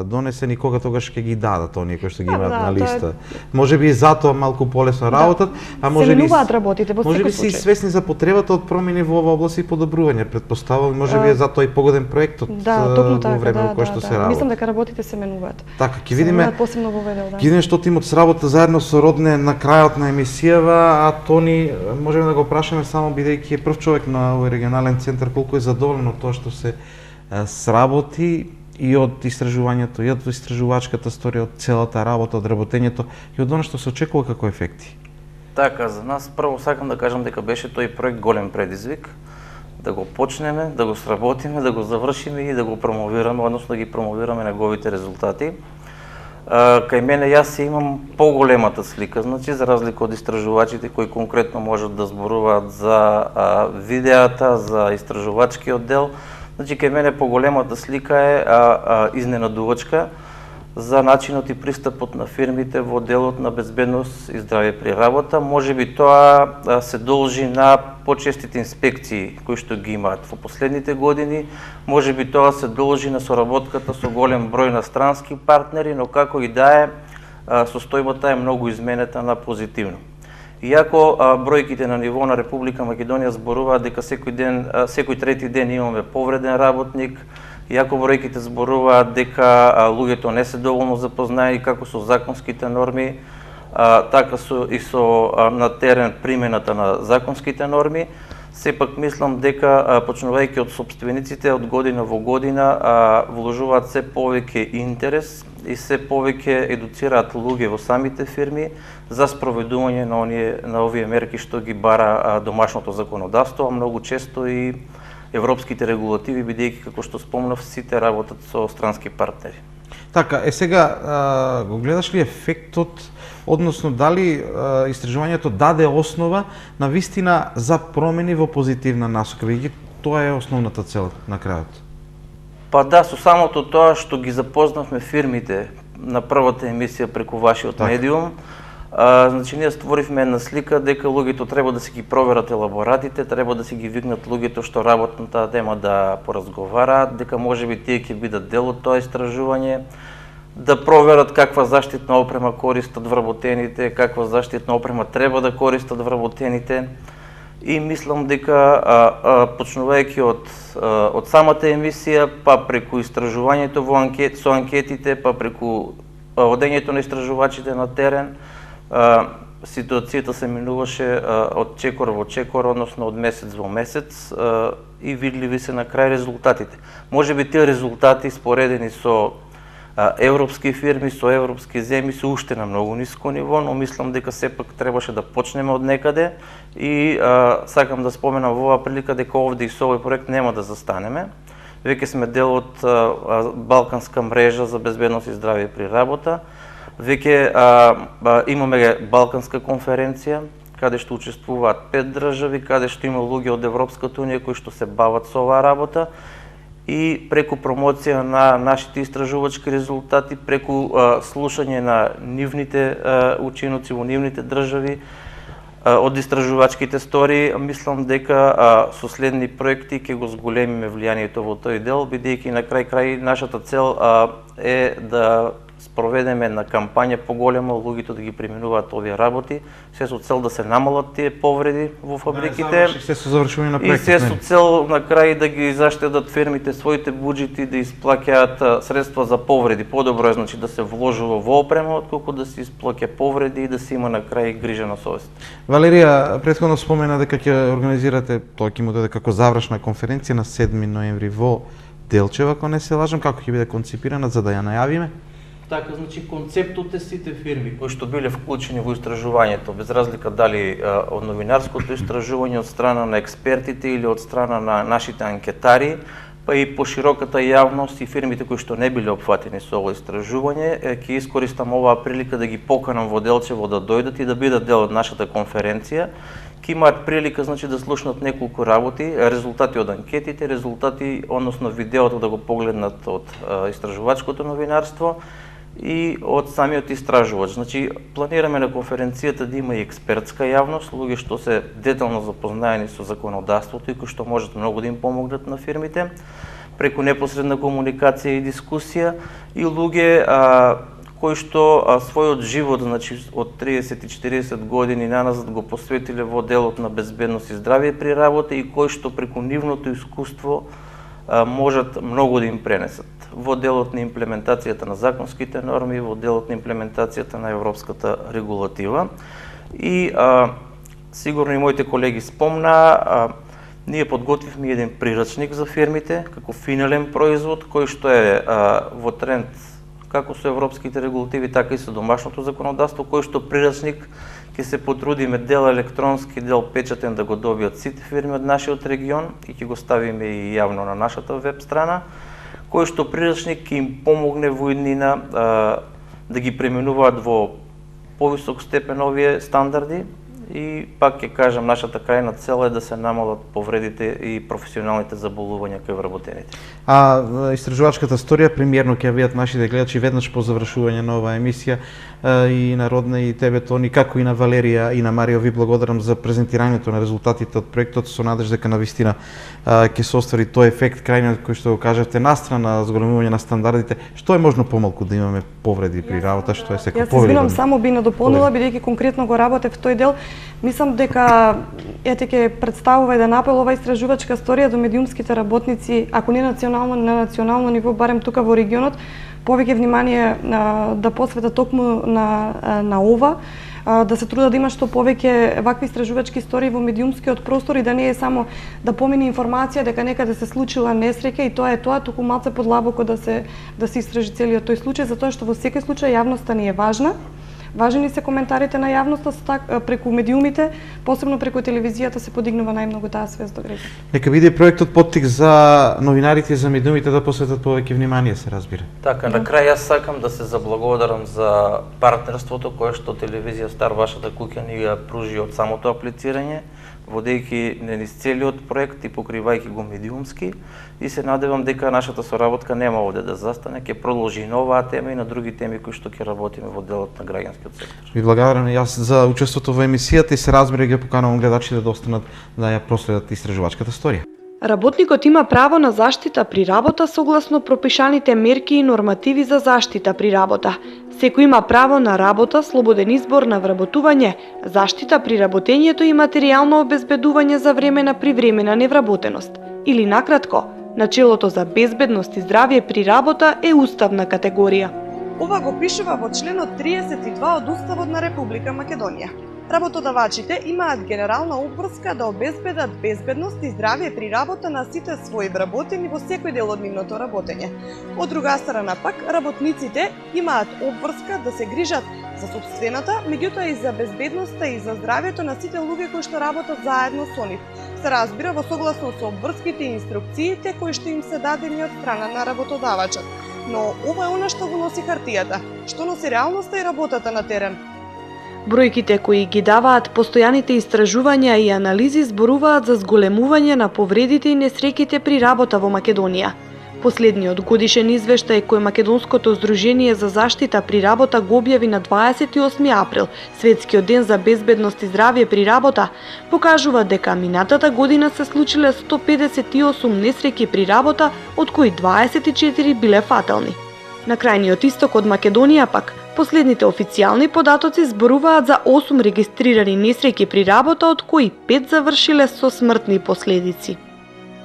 донесен и кога тогаш ќе ги дадат оние кои што ги имаат на листа. Може би затоа малку полесно работат, а може би работите во може би си свесни за потребата од промени во оваа област и подобрување, претпоставувам, може би е затоа и погоден проектот во време во кое што се работи. Мислам дека работите се менуваат. Така, ќе видиме посебно во овој дел, Ќе видиме што тимот сработа заедно со Родне на крајот на емисијава, а Тони можеме да го прашаме само бидејќи е прв човек на овој регионален центар, колку е задоволен од тоа што се сработи и од истражувањето, и од истражувачката сторија, од целата работа, од работењето и од она што се очекува како ефекти. Така, за нас прво сакам да кажам дека беше тој проект голем предизвик, да го почнеме, да го сработиме, да го завршиме и да го промовираме, односно да ги промовираме неговите резултати. Кај мене јас имам поголемата слика, значи за разлика од истражувачите кои конкретно можат да зборуваат за видеата, за истражувачкиот дел, значи кај мене поголемата слика е изненадувачка за начинот и пристапот на фирмите во делот на безбедност и здравје при работа. Можеби тоа се должи на почестите инспекции кои што ги имаат во последните години, можеби тоа се должи на соработката со голем број на странски партнери, но како и да е, состојбата е многу изменета на позитивно. Иако бројките на ниво на Република Македонија зборуваат дека секој трети ден имаме повреден работник, иако бројките зборуваат дека луѓето не се доволно запознаени како со законските норми, така и со на терен примената на законските норми, сепак мислам дека почнувајќи од сопствениците од година во година вложуваат се повеќе интерес и се повеќе едуцираат луѓе во самите фирми за спроведување на овие мерки што ги бара домашното законодавство, а многу често и европските регулативи, бидејќи како што спомнав, сите работат со странски партнери. Така, сега го гледаш ли ефектот, односно дали истражувањето даде основа на вистина за промени во позитивна насока, бидејќи тоа е основната цел на крајот? Па да, со самото тоа што ги запознавме фирмите на првата емисија преку вашиот медиум, значи ние створивме една слика дека луѓето треба да си ги проверат елаборатите, треба да си ги викнат луѓето што работат на таа тема да поразговараат, дека можеби тие ќе бидат дел од тоа истражување, да проверат каква заштитна опрема користат вработените, каква заштитна опрема треба да користат вработените. И мислам дека почнувајќи од самата емисија, па преку истражувањето со анкетите, па преку одењето на истражувачите на терен, ситуацијата се минуваше од чекор во чекор, односно од месец во месец и видливи се на крај резултатите. Можеби тие резултати споредени со европски фирми, со европски земји се уште на многу ниско ниво, но мислам дека сепак требаше да почнеме од некаде и сакам да споменам во оваа прилика дека овде и со овој проект нема да застанеме. Веќе сме дел од Балканска мрежа за безбедност и здравје при работа. Веќе имаме Балканска конференција, каде што учествуваат 5 држави, каде што има луѓе од Европската унија кои што се бават со оваа работа и преку промоција на нашите истражувачки резултати, преку слушање на нивните учиноци во нивните држави, од истражувачките стори, мислам дека со следни проекти ќе го зголемиме влијанието во тој дел, бидејќи на крај нашата цел е да спроведеме една кампања поголема, луѓето да ги применуваат овие работи, се со цел да се намалат тие повреди во фабриките. Се со завршување на проектот. И се со цел на крај да ги заштедат фирмите своите буџети, да исплаќаат средства за повреди. Подобро е значи да се вложува во опрема, отколку да се исплаќа повреди и да се има на крај грижа на совест. Валерија, претходно спомена дека ќе организирате, тоа ќе му дојде како завршна конференција на 7 ноември во Делчева, ако не се лажам, како ќе биде концепирана за да ја најавиме? Така, значи концептот е сите фирми кои што биле вклучени во истражувањето, без разлика дали од новинарското истражување, од страна на експертите или од страна на нашите анкетари, па и по широката јавност и фирмите кои што не биле опфатени со ова истражување, ќе искористам оваа прилика да ги поканам во Делчево да дојдат и да бидат дел од нашата конференција. Ќе имаат прилика значи да слушнат неколку работи, резултати од анкетите, резултати, односно видеото да го погледнат од истражувачкото новинарство и од самиот истражувач. Значи, планираме на конференцијата да има и експертска јавност, луѓе што се детално запознаени со законодавството и кои што можат многу да им помогнат на фирмите, преку непосредна комуникација и дискусија, и луѓе кои што својот живот, значи од 30 и 40 години наназад го посветиле во делот на безбедност и здравје при работа и кои што преку нивното искуство можат многу да им пренесат во делот на имплементацијата на законските норми, во делот на имплементацијата на европската регулатива. И сигурно и моите колеги спомна, ние подготвивме еден прирачник за фирмите како финален производ кој што е во тренд како со европските регулативи, така и со домашното законодавство, кој што прирачник ќе се потрудиме дел електронски, дел печатен да го добијат сите фирми од нашиот регион и ќе го ставиме и јавно на нашата веб страна, кој што прирачник ќе им помогне во иднина да ги применуваат во повисок степен овие стандарди. И пак ќе кажам, нашата крајна цел е да се намалат повредите и професионалните заболувања кај вработените. Истражувачката сторија премиерно ќе видат нашите гледачи веднаш по завршување на оваа емисија, и на Родна и тебе, Тони, како и на Валерија и на Марио, ви благодарам за презентирањето на резултатите од проектот, со надеж дека навистина ќе се оствари тој ефект крајниот кој што го кажавте, настрана зголемување на стандардите. Што е можно помалку да имаме повреди при работа, што е секој повреди? Јас само би надополнила, бидејќи конкретно го работев тој дел. Мислам дека ќе представува еден апел ова истражувачка сторија до медиумските работници, ако не на национално ниво, барем тука во регионот, повеќе внимание да посветат токму на ова, да се трудат да има што повеќе вакви истражувачки истории во медиумскиот простор и да не е само да помине информација дека некаде се случила несреќа и тоа е тоа, туку малце подлабоко да се истражи целиот тој случај, затоа што во секој случај јавноста ни е важна. Важни се коментарите на јавноста преку медиумите, посебно преку телевизијата се подигнува најмногу таа свест до граѓаните. Нека биде проектот поттик за новинарите и за медиумите да посветат повеќе внимание, се разбира. Така, на крај јас сакам да се заблагодарам за партнерството кое што телевизија Стар вашата куќа ни ја пружи од самото аплицирање, водејќи низ целиот проект и покривајќи го медиумски, и се надевам дека нашата соработка нема овде да застане, ќе продолжи и на оваа тема и на други теми кои што ќе работиме во делот на граѓанскиот сектор. Ви благодарам и јас за учеството во емисијата и се разбира ги поканувам гледачите да останат да ја проследат истражувачката сторија. Работникот има право на заштита при работа согласно пропишаните мерки и нормативи за заштита при работа. Секој има право на работа, слободен избор на вработување, заштита при работењето и материјално обезбедување за време на привремена невработеност. Или накратко, начелото за безбедност и здравје при работа е уставна категорија. Ова го пишува во членот 32 од Уставот на Република Македонија. Работодавачите имаат генерална обврска да обезбедат безбедност и здравје при работа на сите своји вработени во секој дел од нивното работење. Од друга страна пак, работниците имаат обврска да се грижат за сопствената, меѓутоа и за безбедноста и за здравјето на сите луѓе кои што работат заедно со нив. Се разбира во согласно со обврските и инструкциите кои што им се дадени од страна на работодавачот. Но ова е она што го носи хартијата, што носи реалноста и работата на терен. Бројките кои ги даваат постојаните истражувања и анализи зборуваат за зголемување на повредите и несреќите при работа во Македонија. Последниот годишен извештај кој Македонското здружение за заштита при работа го објави на 28 април, Светскиот ден за безбедност и здравје при работа, покажува дека минатата година се случиле 158 несреќи при работа, од кои 24 биле фатални. На крајниот исток од Македонија пак, последните официјални податоци зборуваат за 8 регистрирани несреќи при работа, од кои 5 завршиле со смртни последици.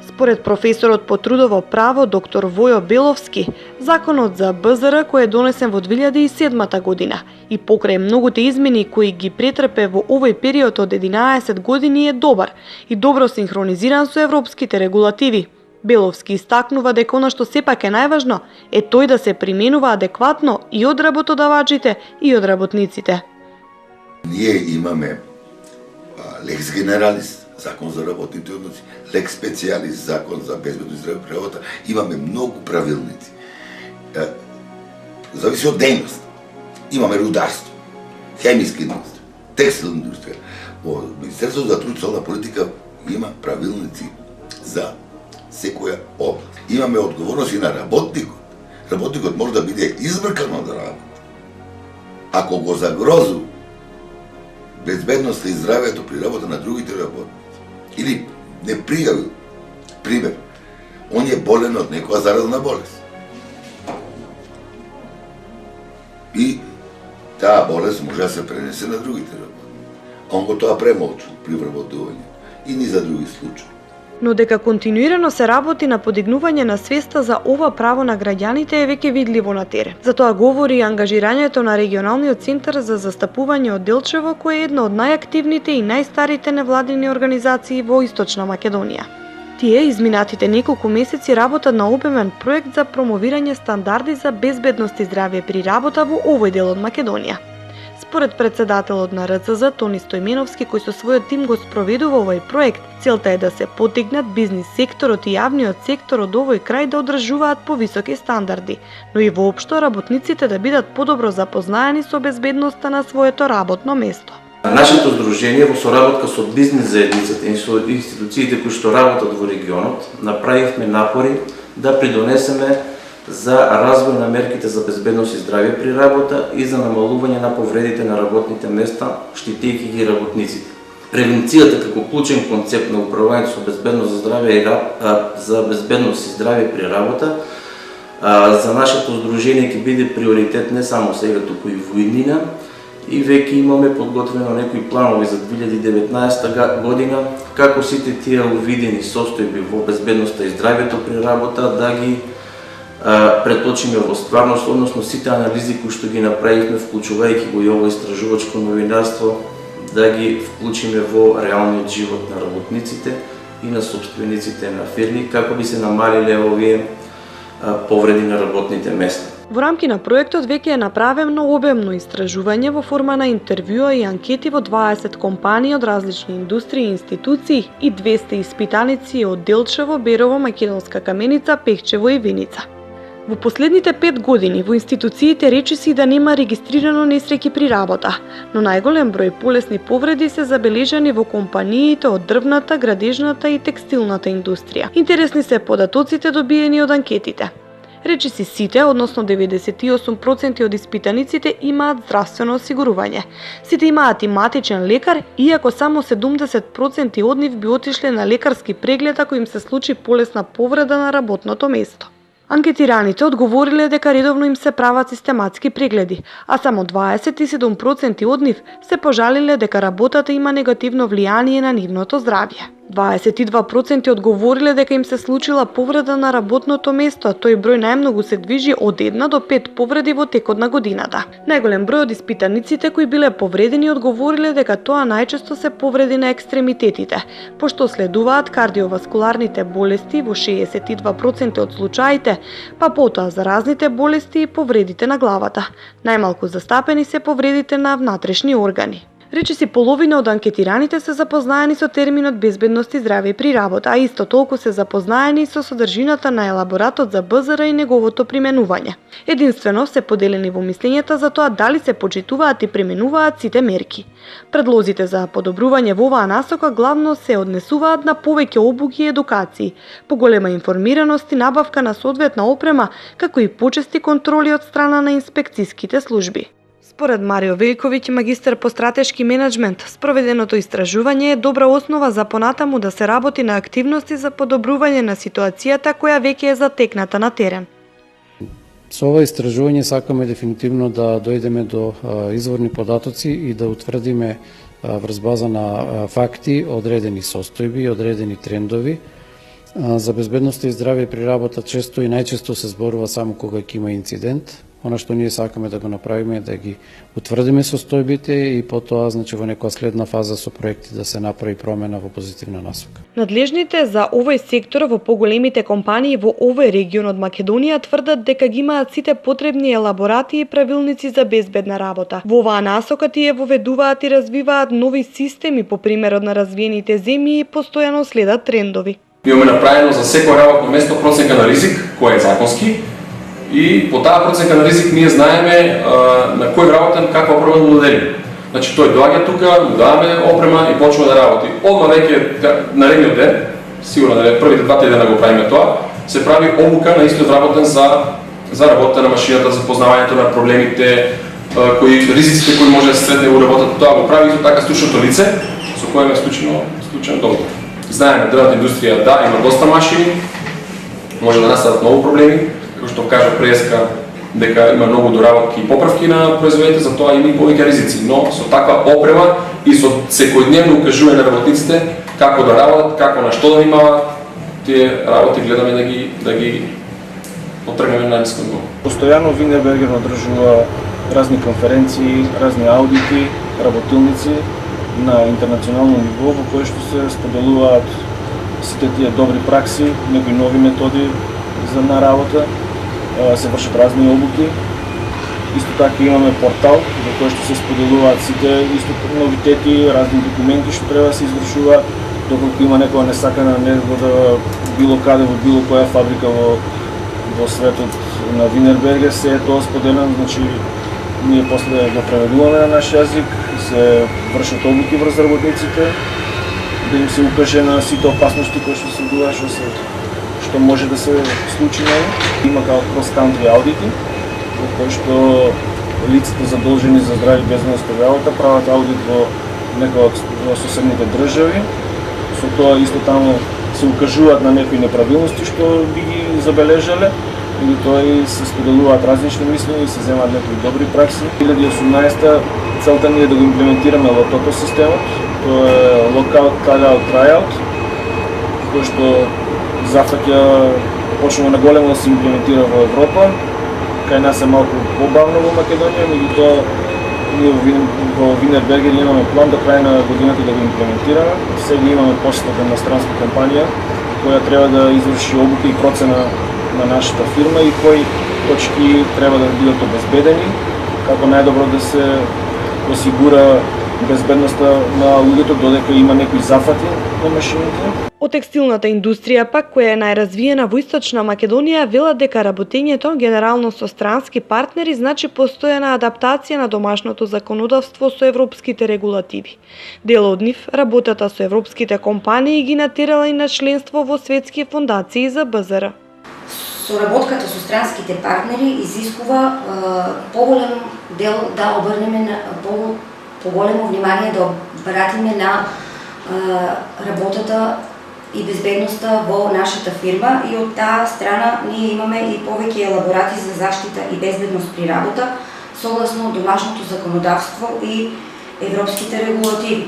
Според професорот по трудово право доктор Војо Беловски, законот за БЗР кој е донесен во 2007 година и покрај многуте измени кои ги претрпе во овој период од 11 години е добар и добро синхронизиран со европските регулативи. Беловски истакнува дека она што сепак е најважно е тој да се применува адекватно и од работодавачите и од работниците. Ние имаме лекс генералис, закон за работните односи, лекс специалис, закон за безбедност и здравје при работа, имаме многу правилници. Зависи од дејност. Имаме рударство, хемиска индустрија, текстилна индустрија. Во Министерството за труд и социјална политика има правилници за секоја област. Имаме одговорност и на работникот. Работникот може да биде избркан од работа. Ако го загрозу безбедноста и здравјето при работа на другите работници, или не пријавил, пример, он е болен од некоја заразна болест. И таа болест може да се пренесе на другите работници. Он го тоа премолчува при вработување и ни за други случаи. Но дека континуирано се работи на подигнување на свеста за ова право на граѓаните е веќе видливо на терен. Затоа говори и ангажирањето на регионалниот центар за застапување од Делчево, кој е една од најактивните и најстарите невладини организации во Источна Македонија. Тие изминатите неколку месеци работат на обемен проект за промовирање стандарди за безбедност и здравје при работа во овој дел од Македонија. Според председателот на РЦЗ Тони Стојменовски, кој со својот тим го спроведува овој проект, целта е да се поттикнат бизнис секторот и јавниот сектор од овој крај да одржуваат повисоки стандарди, но и воопшто работниците да бидат подобро запознаени со безбедноста на своето работно место. Нашето здружение во соработка со бизнис заедницата и со институциите кои што работат во регионот, направивме напори да придонесеме за развој на мерките за безбедност и здравје при работа и за намалување на повредите на работните места, штитејќи ги работниците. Превенцијата како клучен концепт на управувањето со безбедност за безбедност и здравје при работа за нашето здружение ќе биде приоритет не само сега, туку и во иднина, и веќе имаме подготвено некои планови за 2019 година како сите тие увидени состојби во безбедноста и здравјето при работа да ги преточиме во стварност, односно сите анализи кои што ги направивме, вклучувајќи го и ово истражувачко новинарство, да ги вклучиме во реалниот живот на работниците и на собствениците на фирми, како би се намалиле овие повреди на работните места. Во рамки на проектот веќе е направено обемно истражување во форма на интервјуа и анкети во 20 компании од различни индустрии и институции и 200 испитаници од Делчево, Берово, Македонска Каменица, Пехчево и Виница. Во последните 5 години во институциите речиси да нема регистрирано несреќи при работа, но најголем број полесни повреди се забележани во компаниите од дрвната, градежната и текстилната индустрија. Интересни се податоците добиени од анкетите. Речиси сите, односно 98% од испитаниците имаат здравствено осигурување. Сите имаат и матичен лекар, иако само 70% од нив би отишле на лекарски преглед ако им се случи полесна повреда на работното место. Анкетираните одговориле дека редовно им се прават систематски прегледи, а само 27% од нив се пожалиле дека работата има негативно влијание на нивното здравје. 22% одговориле дека им се случила повреда на работното место, а тој број најмногу се движи од 1 до 5 повреди во текот на годината. Најголем број од испитаниците кои биле повредени одговориле дека тоа најчесто се повреди на екстремитетите, пошто следуваат кардиоваскуларните болести во 62% од случаите, па потоа заразните болести и повредите на главата. Најмалку застапени се повредите на внатрешни органи. Речиси половина од анкетираните се запознаени со терминот безбедност и здраве при работа, а исто толку се запознаени со содржината на елаборатот за БЗР и неговото применување. Единствено се поделени во мислењата за тоа дали се почитуваат и применуваат сите мерки. Предлозите за подобрување во оваа насока главно се однесуваат на повеќе обуки и едукации, поголема информираност и набавка на соодветна опрема, како и почести контроли од страна на инспекцијските служби. Според Марио Великовиќ, магистар по стратешки менеджмент, спроведеното истражување е добра основа за понатаму да се работи на активности за подобрување на ситуацијата која веќе е затекната на терен. Со ова истражување сакаме дефинитивно да дојдеме до изворни податоци и да утврдиме врз база на факти одредени состојби, одредени трендови. За безбедност и здравје при работа често и најчесто се зборува само кога ќе има инцидент. Она што ние сакаме да го направиме е да ги утврдиме состојбите и потоа во некоја следна фаза со проекти да се направи промена во позитивна насока. Надлежните за овој сектор во поголемите компании во овој регион од Македонија тврдат дека ги имаат сите потребни елаборати и правилници за безбедна работа. Во оваа насока тие воведуваат и развиваат нови системи по примерот на развиените земји и постојано следат трендови. Имаме направено за секој работно место проценка на ризик, кој е законски, и по таа проценка на ризик ние знаеме на кој работен каква опрема да му дадеме. Значи тој доаѓа тука, му даваме опрема и почнува да работи. Одма веќе наредниот ден, сигурно да првите 2-3 дена го правиме тоа, се прави обука на истиот работен за работата на машината, за познавањето на проблемите, кои ризиците кои може да се сретне во работата. Тоа го прави исто така стручното лице со кое е склучен договор. Знаеме, дрвната индустрија да има доста машини, може да настанат многу проблеми, како што кажа преска дека има многу доработки и поправки на производите, затоа има и повеќе ризици, но со таква опрема и со секојдневно укажување на работниците како да работат, како на што да внимаваат, тие работи гледаме да ги потргнеме на најниско ниво. Постојано Винербергер одржува разни конференции, разни аудити, работилници на интернационално ниво во кои што се споделуваат сите тие добри пракси, некои нови методи на работа, се вршат разни обуки. Исто така имаме портал во кој што се споделуваат сите исто новитети, разни документи што треба да се извршуваат, доколку има некоја несакана негода било каде во било која фабрика во светот на Винербергер, се е тоа споделено, значи ние после го преведуваме на наш јазик, се вршат обуки врз работниците, да им се укаже на сите опасности кои што се догаѓаат, што може да се случи на них. Има како cross-country аудити, во кои што лицата задолжени за здраве и безбедност при работа прават аудит во некоја од соседните држави. Со тоа исто таму се укажуваат на некои неправилности што би ги забележале, или тоа и се споделуваат различни мислења и се земаат некои добри пракси. 2018 целта ни е да го имплементираме лотото системот, тоа е Lockout, Tagout, Tryout, кој што почнува на големо да се имплементира во Европа. Кај нас е малку побавно во Македонија, меѓутоа ние во Винербергер имаме план до крај на годината да го имплементираме. Сега имаме посета од иностранска компанија која треба да изврши обука и процена на нашата фирма и кои точки треба да бидат обезбедени, како најдобро да се осигура безбедноста на луѓето додека има некои зафати на машините. Од текстилната индустрија пак, која е најразвиена во Источна Македонија, велат дека работењето генерално со странски партнери значи постојана адаптација на домашното законодавство со европските регулативи. Дел од нив, работата со европските компании ги натерала и на членство во светски фондации за БЗР. Соработката со странските партнери изискува поголем дел да обрнеме на поголемо внимание да обратиме на работата и безбедноста во нашата фирма и од таа страна ние имаме и повеќе елаборати за заштита и безбедност при работа согласно домашното законодавство и европските регулативи.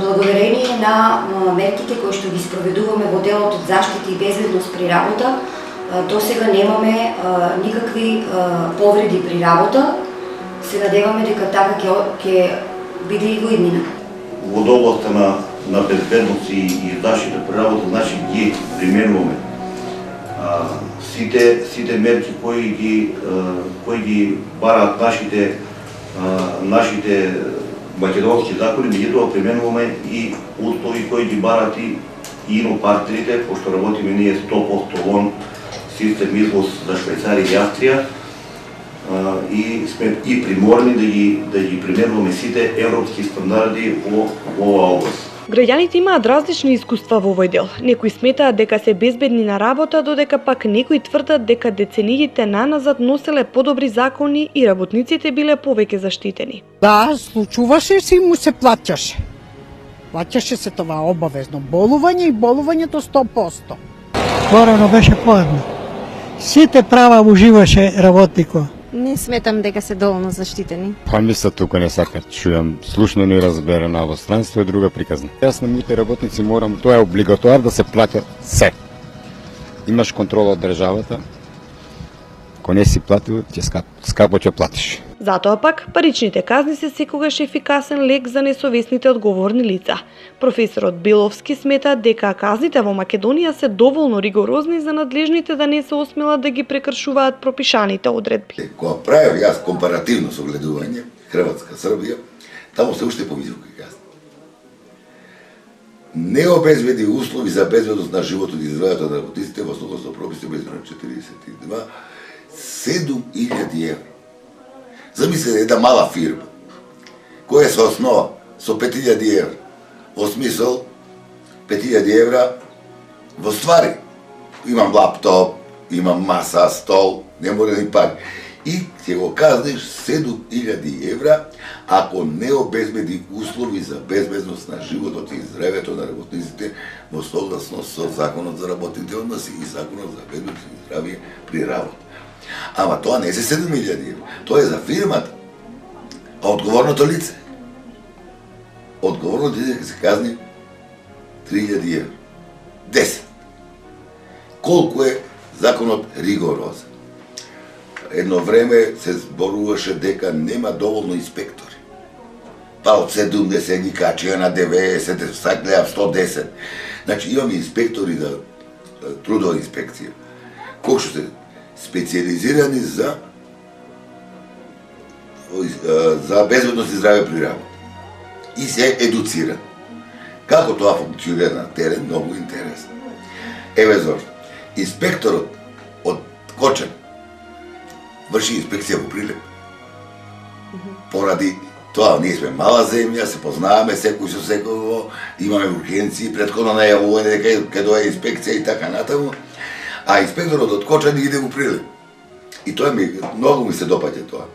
Благодарение на мерките кои што ги спроведуваме во делот од заштита и безбедност при работа, досега немаме никакви повреди при работа. Се надеваме дека така ќе биде и во иднина. Во областта на безбедност и заштита при работа, значи ги применуваме сите мерки кои ги бараат нашите македонски закони, меѓутоа применуваме и услови кои ги барат и инопартнерите, пошто работиме ние 100% вон систем извоз за Швајцарија и Австрија, и сме и приморни да ги применуваме сите европски стандарди во оваа област. Граѓаните имаат различни искуства во овој дел. Некои сметаат дека се безбедни на работа, додека пак некои тврдат дека децениите наназад носеле подобри закони и работниците биле повеќе заштитени. Да, случуваше се и му се плаќаше. Плаќаше се това обавезно болување и болувањето 100%. Порано беше поедно. Сите права уживаше работникот. Не сметам дека се доволно заштитени. Па мисля тука не сакат, чујам слушно не разберено обостранство и друга приказна. Јас на моите работници морам, тоа е облигатуар да се плаќа се. Имаш контрола од државата, ако не си платил, ќе скапо ќе платиш. Затоа пак, паричните казни се секогаш ефикасен лек за несовесните одговорни лица. Професорот Беловски смета дека казните во Македонија се доволно ригорозни за надлежните да не се осмелат да ги прекршуваат пропишаните одредби. Кога правев јас компаративно согледување, Хрватска, Србија, таму се уште повисоки казни. Не обезбеди услови за безбедност на животот и здравјето на работниците во согласно прописи безбедно 42, 7.000 евро. Замислете една мала фирма, која се основа со 5.000 евро. Во смисол, 5.000 евра во ствари. Имам лаптоп, имам маса, стол, не мора ни пари. И ќе го казнеш 7.000 евра ако не обезбеди услови за безбедност на животот и здравјето на работниците во согласно со Законот за работните односи и Законот за безбедност и здравје при работа. Ама тоа не се 7.000 евра, тоа е за фирмата. А одговорното лице? Одговорното лице ќе се казни 3.000 евра. 10. Колку е законот ригорозен? Едно време се зборуваше дека нема доволно инспектори. Па од 70 ги качија на 90, сак гледав 110. Значи имаме инспектори за трудова инспекција, кои што се специализирани за безбедност и здравје при работа. И се едуцирани. Како тоа функционира на терен, многу интересно. Еве зошто. Инспекторот од Кочан врши инспекција во Прилеп. Поради тоа, ние сме мала земја, се познаваме секој со секој, имаме ургенции, претходно најавување дека ќе дое инспекција и така натаму. А инспекторот од Кочан иде во Прилеп. И тоа многу ми се допаѓа тоа.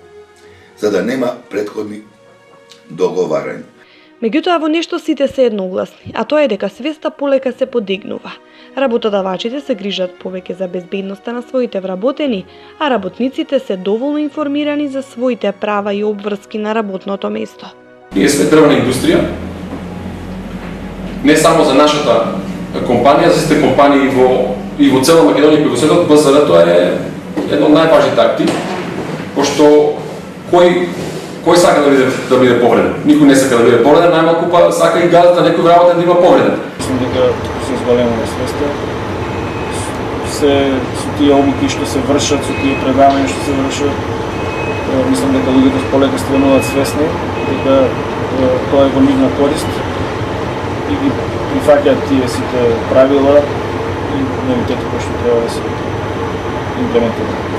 За да нема претходни договарања. Меѓутоа во нешто сите се едногласни, а тоа е дека свеста полека се подигнува. Работодавачите се грижат повеќе за безбедноста на своите вработени, а работниците се доволно информирани за своите права и обврски на работното место. Ние сме дрвна индустрија, не само за нашата компанија, за сите компании и во цела Македонија и во светот. БЗР тоа е едно од најважните акти, пошто кој сака да биде повреден? Никој не сака да биде повреден, најмалку па сака и гадата некој вработен да има повреден. Мислам дека се зголемува свеста. Со тие обуки што се вршат, со тие предавања што се вршат, мислам дека луѓето полека стануваат свесни дека тоа е во нивна корист и ги прифаќаат тие сите правила и новитети кои што треба да се имплементираат.